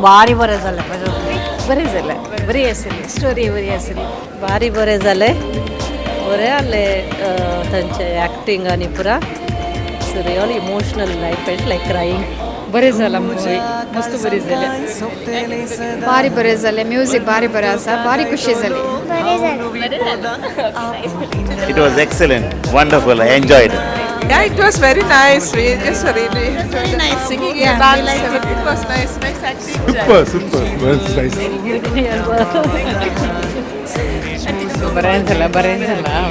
भारी बरें जालें बरें जालें बरी आसली स्टोरी बरी आसली भारी बरें जालें बरें जालें तांचें एक्टींग आनी पुरा रियल इमोशनल लायक फेल्ट लायक क्रायींग बरें जालां मुवी मस्त बरी जाली भारी बरें जालें म्युजीक भारी बरें आसा भारी खुशी जाली It was excellent, wonderful. I enjoyed it. Yeah, it was very nice. We just really very nice singing and dance. Everything was nice. Nice acting. Super. Well, nice. बरें जालां या बरें जालें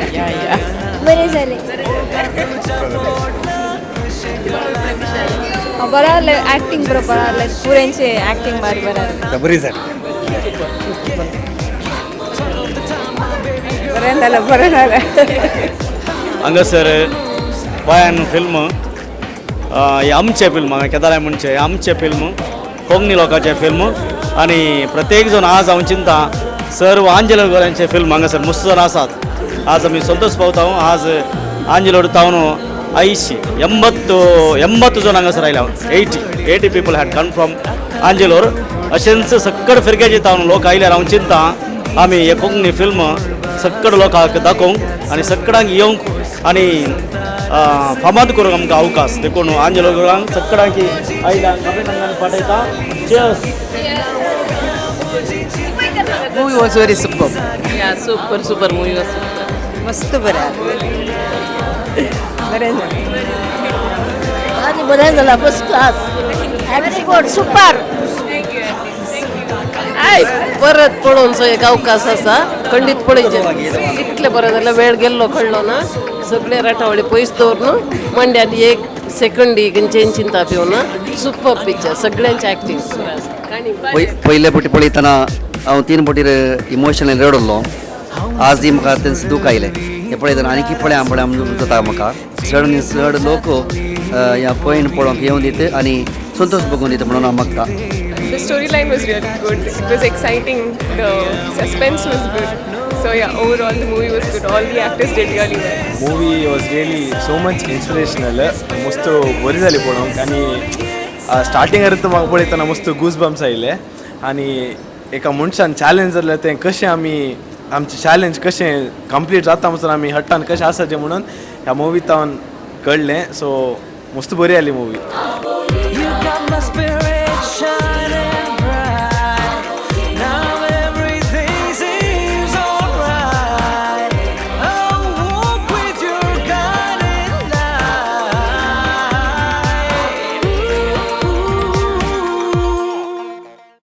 बरें जालें एक्टींग बरोबर जालें पुरेंचे एक्टींग भारी बरें बरी जाली बरें जालें हांगासर पायन फिल्म हे आमचे फिल्म हांवें केदारनाथ म्हणचे आमचे फिल्म कोंकणी लोकांचे फिल्म आनी प्रत्येक जण आज हांव चिंता सर्व आंजलो गोऱ्यांचे फिल्म हांगासर मस्त जण आसात आज आमी संतोष पावता आज आंजलोड तावन 80 जण हांगासर आयल्या 80 पीपल हॅड कम फ्रॉम आंजलोर अशेंच सक्कड फिरग्याचे तावन लोक आयल्यार हांव चिंता आमी हे कोंकणी फिल्म सक्कड लोकांक दाखोवंक आनी सक्कडांक येवंक आनी फामाद करूंक आमकां अवकाश देखून आंजलो गोरांक सक्कडांक आयल्यांक अभिनंदन पाठयता cheers movie was very super या सुपर मूवी वॉज मस्त बरें बरें जालां फर्स्ट क्लास एक्सपोर्ट सुपर आय परत पळोवनचो एक अवकाश आसा खंडीत पळयचें इतलें बरें जालें वेळ गेल्लो कळलो ना सगळे राठावळे पयस दवरून मंड्यात एक सेकंडी खंयचेय चिंता पेवना सुपर पिक्चर सगळ्यांचें एक्टींग पयले फावटी पळयतना हांव 3 फावटी इमोशनल रडलो आज ही म्हाका तेंच दूख आयलें हें पळयतना आनी पळय जाता म्हाका चड लोक ह्या पयन पळोवंक येवन दित आनी संतोष भोगून दिता म्हणून हांव मागता The storyline was really good. It was exciting. The suspense was good. So yeah, overall the movie was good. All the actors did really well. Movie was really so much inspirational. मस्त बरी जाली पळोवंक आनी स्टार्टिंगार म्हाका पळयतना मस्त goose bumps आयले आनी एका मनशान चॅलेंज जाल्लें तें कशें आमी आमचें चॅलेंज कशें कंप्लीट जाता म्हणून आमी हट्टान कशें आसाचें म्हणून ह्या मुवींत हांव कळ्ळें सो मस्त बरी जाली मुवी